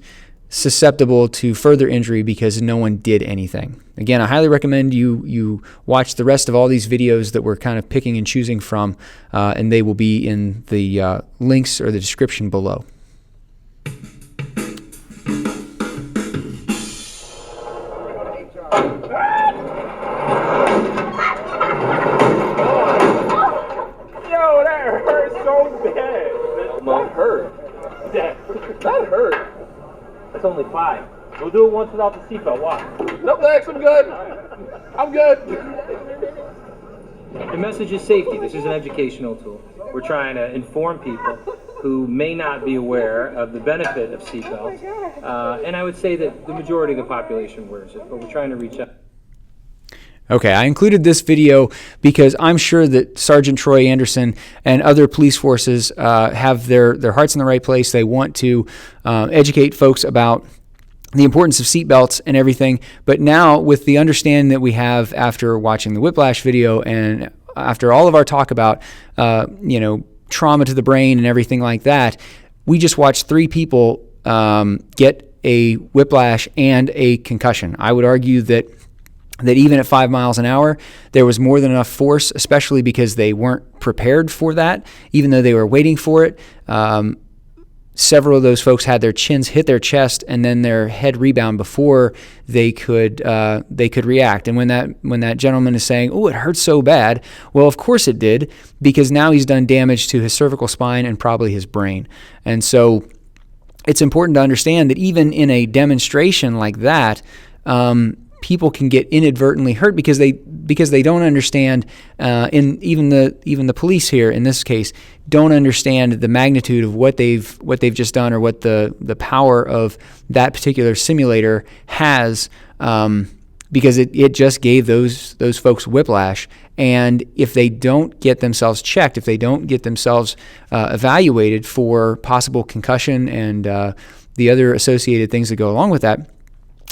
susceptible to further injury because no one did anything. Again, I highly recommend you watch the rest of all these videos that we're kind of picking and choosing from, and they will be in the links or the description below. That hurt. That's only 5. We'll do it once without the seatbelt. Watch. No thanks, I'm good. I'm good. The message is safety. This is an educational tool. We're trying to inform people who may not be aware of the benefit of seatbelts. And I would say that the majority of the population wears it, but we're trying to reach out. Okay, I included this video because I'm sure that Sergeant Troy Anderson and other police forces have their hearts in the right place. They want to educate folks about the importance of seatbelts and everything. But now, with the understanding that we have after watching the Whiplash video and after all of our talk about trauma to the brain and everything like that, we just watched 3 people get a whiplash and a concussion. I would argue that even at 5 miles an hour, there was more than enough force, especially because they weren't prepared for that, even though they were waiting for it. Several of those folks had their chins hit their chest and then their head rebound before they could react. And when that gentleman is saying, "Oh, it hurts so bad," well, of course it did, because now he's done damage to his cervical spine and probably his brain. And so it's important to understand that even in a demonstration like that, people can get inadvertently hurt because they don't understand, and even the police here in this case don't understand the magnitude of what they've just done, or what the power of that particular simulator has, because it just gave those folks whiplash. And if they don't get themselves checked, if they don't get themselves evaluated for possible concussion and the other associated things that go along with that,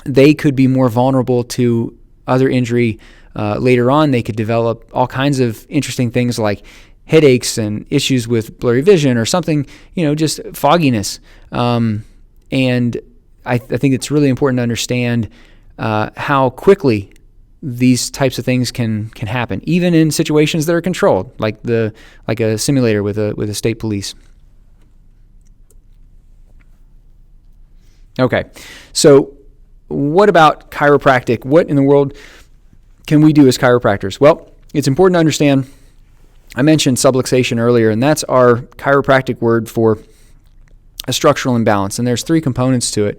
they could be more vulnerable to other injury later on. They could develop all kinds of interesting things like headaches and issues with blurry vision or something, just fogginess. And I think it's really important to understand how quickly these types of things can happen, even in situations that are controlled, like a simulator with a state police. Okay, so what about chiropractic? What in the world can we do as chiropractors? Well, it's important to understand, I mentioned subluxation earlier, and that's our chiropractic word for a structural imbalance, and there's 3 components to it.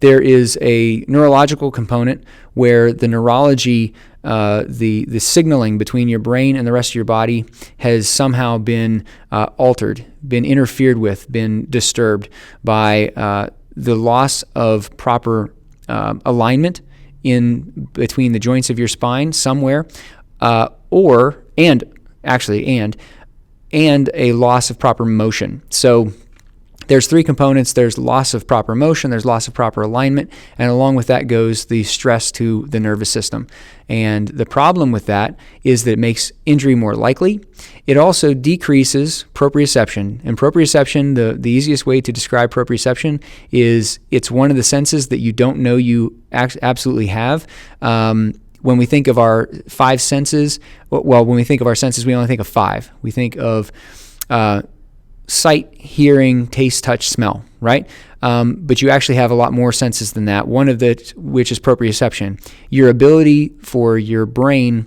There is a neurological component where the neurology, the signaling between your brain and the rest of your body has somehow been altered, been interfered with, been disturbed by the loss of proper alignment in between the joints of your spine somewhere, and a loss of proper motion. So there's 3 components. There's loss of proper motion, there's loss of proper alignment, and along with that goes the stress to the nervous system. And the problem with that is that it makes injury more likely. It also decreases proprioception. And proprioception, the easiest way to describe proprioception is it's one of the senses that you don't know you absolutely have. When we think of our 5 senses, when we think of our senses, we only think of 5. We think of sight, hearing, taste, touch, smell, right? But you actually have a lot more senses than that, one of which is proprioception. Your ability for your brain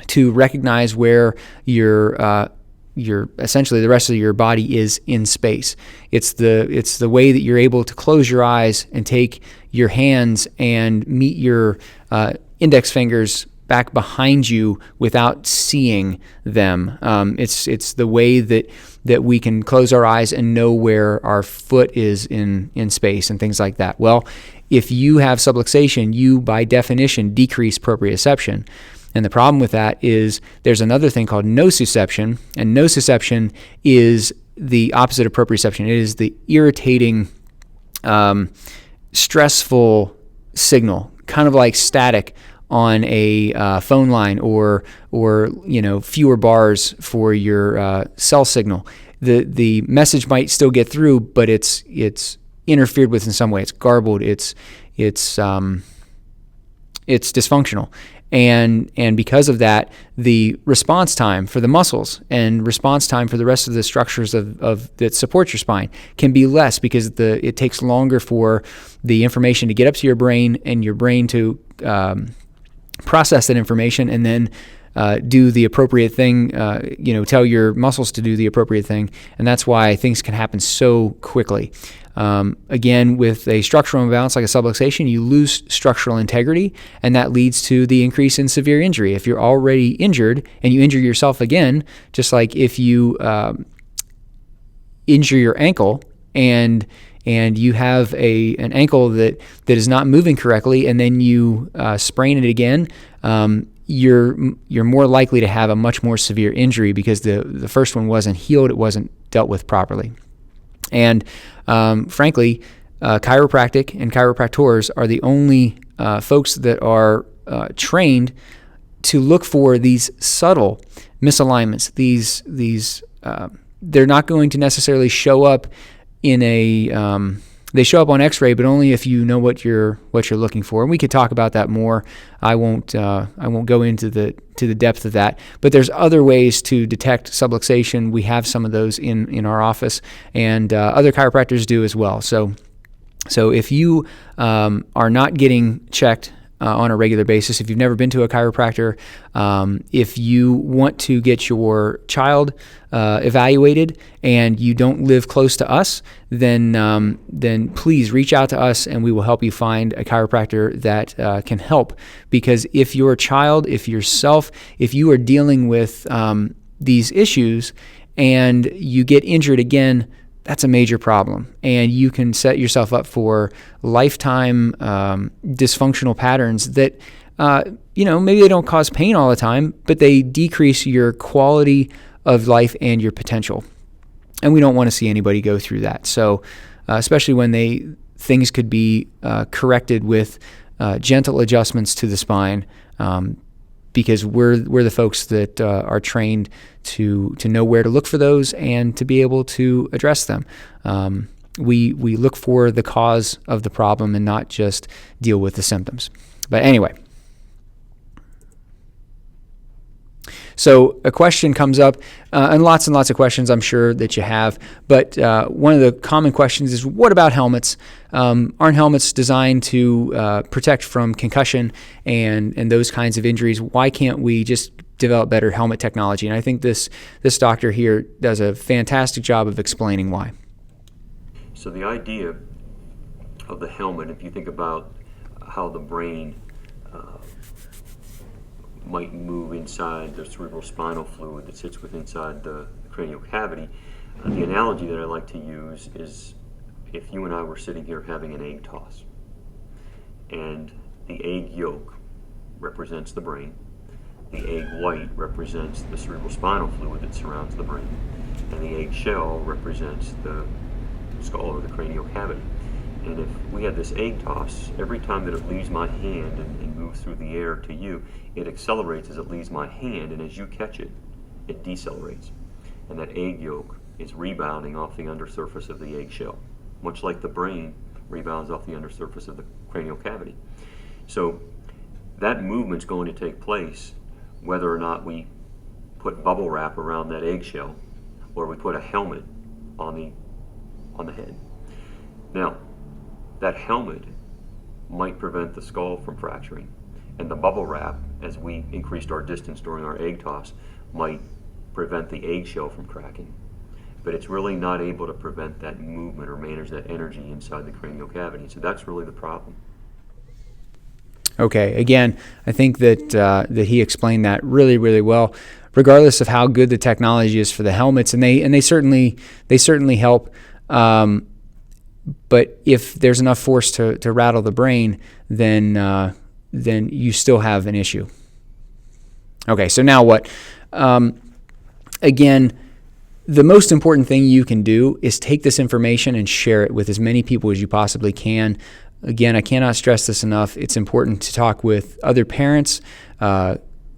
to recognize where your essentially the rest of your body is in space. It's the way that you're able to close your eyes and take your hands and meet your index fingers back behind you without seeing them. It's the way that we can close our eyes and know where our foot is in space and things like that. Well, if you have subluxation, you by definition decrease proprioception. And the problem with that is there's another thing called nociception, and nociception is the opposite of proprioception. It is the irritating, stressful signal, kind of like static on a phone line, or fewer bars for your cell signal. The message might still get through, but it's interfered with in some way. It's garbled. It's dysfunctional. And because of that, the response time for the muscles and response time for the rest of the structures of that support your spine can be less, because it takes longer for the information to get up to your brain, and your brain to process that information and then do the appropriate thing, tell your muscles to do the appropriate thing. And that's why things can happen so quickly. Again, with a structural imbalance like a subluxation, you lose structural integrity, and that leads to the increase in severe injury. If you're already injured and you injure yourself again, just like if you injure your ankle and you have an ankle that is not moving correctly, and then you sprain it again, you're more likely to have a much more severe injury, because the first one wasn't healed, it wasn't dealt with properly. And frankly, chiropractic and chiropractors are the only folks that are trained to look for these subtle misalignments. These they're not going to necessarily show up in they show up on X-ray, but only if you know what you're looking for. And we could talk about that more. I won't go into the depth of that. But there's other ways to detect subluxation. We have some of those in our office, and other chiropractors do as well. So if you are not getting checked on a regular basis. If you've never been to a chiropractor, if you want to get your child evaluated and you don't live close to us, then please reach out to us and we will help you find a chiropractor that can help. Because if your child, if yourself, if you are dealing with these issues and you get injured again, that's a major problem, and you can set yourself up for lifetime dysfunctional patterns that, maybe they don't cause pain all the time, but they decrease your quality of life and your potential. And we don't want to see anybody go through that. So, especially when things could be corrected with gentle adjustments to the spine, because we're the folks that are trained to know where to look for those and to be able to address them. We look for the cause of the problem and not just deal with the symptoms. But anyway, so a question comes up, and lots of questions I'm sure that you have, but one of the common questions is, what about helmets? Aren't helmets designed to protect from concussion and those kinds of injuries? Why can't we just develop better helmet technology? And I think this doctor here does a fantastic job of explaining why. So the idea of the helmet, if you think about how the brain might move inside the cerebral spinal fluid that sits inside the cranial cavity, the analogy that I like to use is if you and I were sitting here having an egg toss, and the egg yolk represents the brain, the egg white represents the cerebral spinal fluid that surrounds the brain, and the egg shell represents the skull or the cranial cavity. And if we had this egg toss, every time that it leaves my hand and moves through the air to you, it accelerates as it leaves my hand, and as you catch it, it decelerates. And that egg yolk is rebounding off the undersurface of the egg shell, much like the brain rebounds off the undersurface of the cranial cavity. So that movement's going to take place whether or not we put bubble wrap around that eggshell or we put a helmet on the head. Now, that helmet might prevent the skull from fracturing, and the bubble wrap, as we increased our distance during our egg toss, might prevent the eggshell from cracking. But it's really not able to prevent that movement or manage that energy inside the cranial cavity. So that's really the problem. Okay, again, I think that he explained that really, really well, regardless of how good the technology is for the helmets, and they certainly help. But if there's enough force to rattle the brain, then you still have an issue. Okay, so now what? Again, the most important thing you can do is take this information and share it with as many people as you possibly can. Again, I cannot stress this enough. It's important to talk with other parents,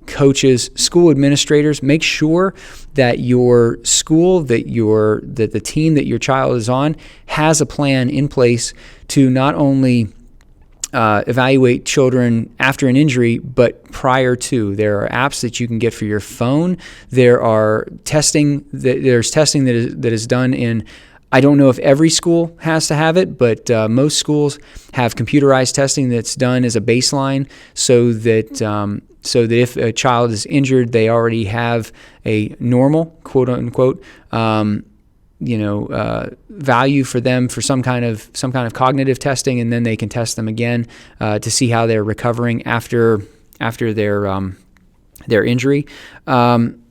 coaches, school administrators. Make sure that your school, that the team that your child is on has a plan in place to not only evaluate children after an injury, but prior to. There are apps that you can get for your phone. There's testing that is done in, I don't know if every school has to have it, but most schools have computerized testing that's done as a baseline so that if a child is injured, they already have a normal, quote unquote, value for them for some kind of cognitive testing, and then they can test them again to see how they're recovering after their injury.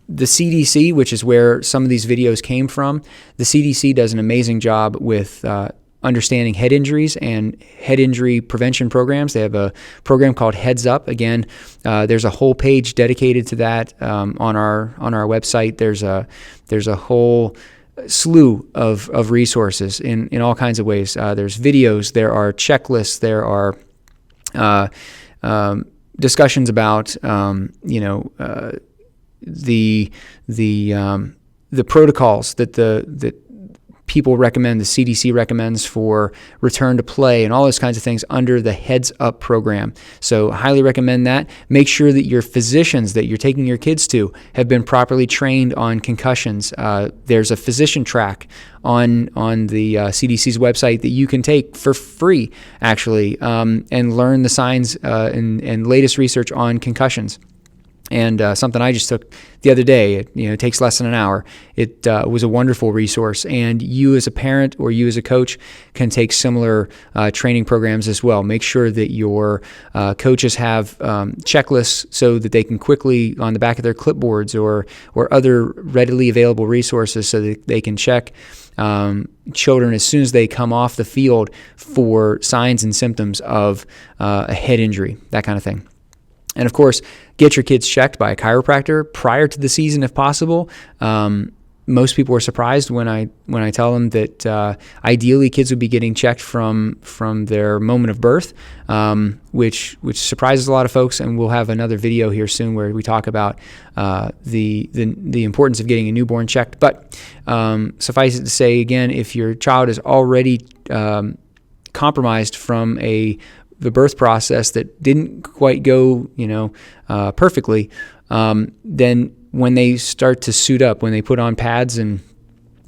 The CDC, which is where some of these videos came from, the CDC does an amazing job with understanding head injuries and head injury prevention programs. They have a program called Heads Up. Again, there's a whole page dedicated to that on our website. There's a whole slew of resources in all kinds of ways. There's videos, there are checklists, there are discussions about the protocols that people recommend, the CDC recommends for return to play and all those kinds of things under the Heads Up program. So I highly recommend that. Make sure that your physicians that you're taking your kids to have been properly trained on concussions. There's a physician track on the CDC's website that you can take for free, actually, and learn the signs and latest research on concussions. And something I just took the other day. It takes less than an hour. It was a wonderful resource, and you as a parent or you as a coach can take similar training programs as well. Make sure that your coaches have checklists so that they can quickly, on the back of their clipboards or other readily available resources, so that they can check children as soon as they come off the field for signs and symptoms of a head injury, that kind of thing. And of course, get your kids checked by a chiropractor prior to the season if possible. Most people are surprised when I tell them that ideally kids would be getting checked from their moment of birth, which surprises a lot of folks. And we'll have another video here soon where we talk about the importance of getting a newborn checked. But suffice it to say, again, if your child is already compromised from the birth process that didn't quite go, perfectly, then when they start to suit up, when they put on pads and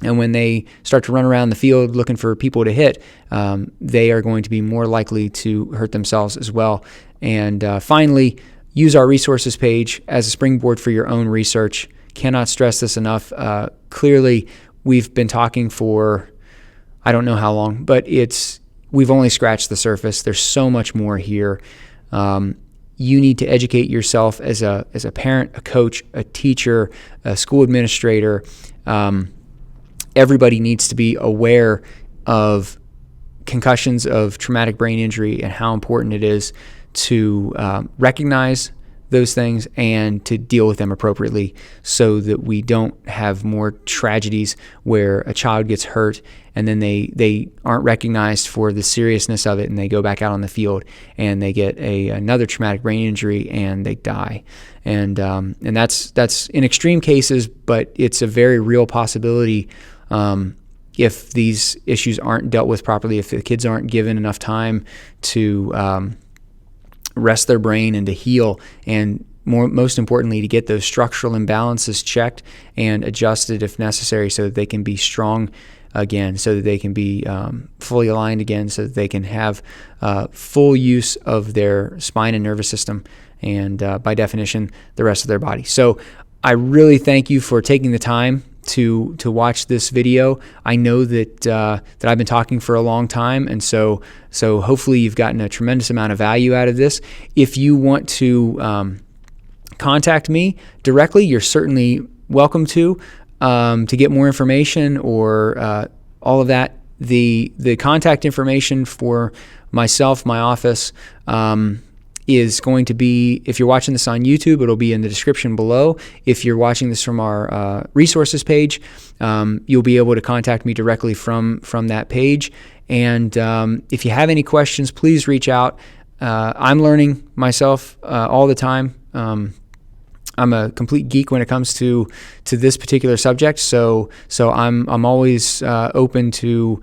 when they start to run around the field looking for people to hit, they are going to be more likely to hurt themselves as well. And finally, use our resources page as a springboard for your own research. Cannot stress this enough. Clearly, we've been talking for I don't know how long, but we've only scratched the surface. There's so much more here. You need to educate yourself as a parent, a coach, a teacher, a school administrator. Everybody needs to be aware of concussions, of traumatic brain injury, and how important it is to recognize those things and to deal with them appropriately, so that we don't have more tragedies where a child gets hurt and then they aren't recognized for the seriousness of it, and they go back out on the field and they get another traumatic brain injury and they die. And that's in extreme cases, but it's a very real possibility if these issues aren't dealt with properly, if the kids aren't given enough time to rest their brain and to heal, and most importantly, to get those structural imbalances checked and adjusted if necessary, so that they can be strong again, so that they can be fully aligned again, so that they can have full use of their spine and nervous system, and by definition, the rest of their body. So I really thank you for taking the time to watch this video. I know that I've been talking for a long time, and so hopefully you've gotten a tremendous amount of value out of this. If you want to contact me directly, you're certainly welcome to get more information or all of that. The contact information for myself, my office, is going to be, if you're watching this on YouTube, it'll be in the description below. If you're watching this from our resources page, you'll be able to contact me directly from that page. And if you have any questions, please reach out. I'm learning myself all the time. I'm a complete geek when it comes to this particular subject, so I'm always open to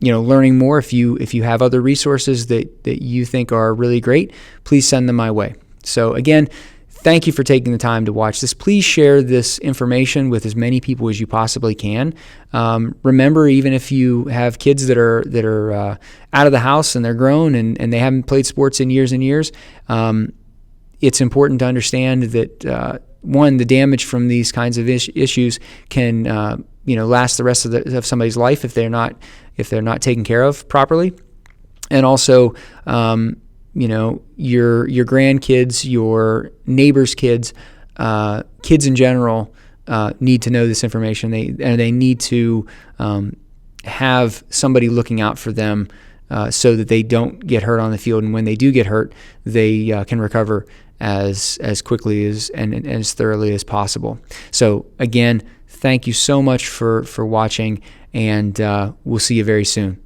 learning more. If you have other resources that you think are really great, please send them my way. So again, thank you for taking the time to watch this. Please share this information with as many people as you possibly can. Remember, even if you have kids that are out of the house and they're grown and they haven't played sports in years and years, it's important to understand that the damage from these kinds of issues can last the rest of somebody's life if they're not taken care of properly. And also, your grandkids, your neighbors' kids, kids in general need to know this information. They need to have somebody looking out for them so that they don't get hurt on the field. And when they do get hurt, they can recover as quickly and as thoroughly as possible. So again, thank you so much for watching, and we'll see you very soon.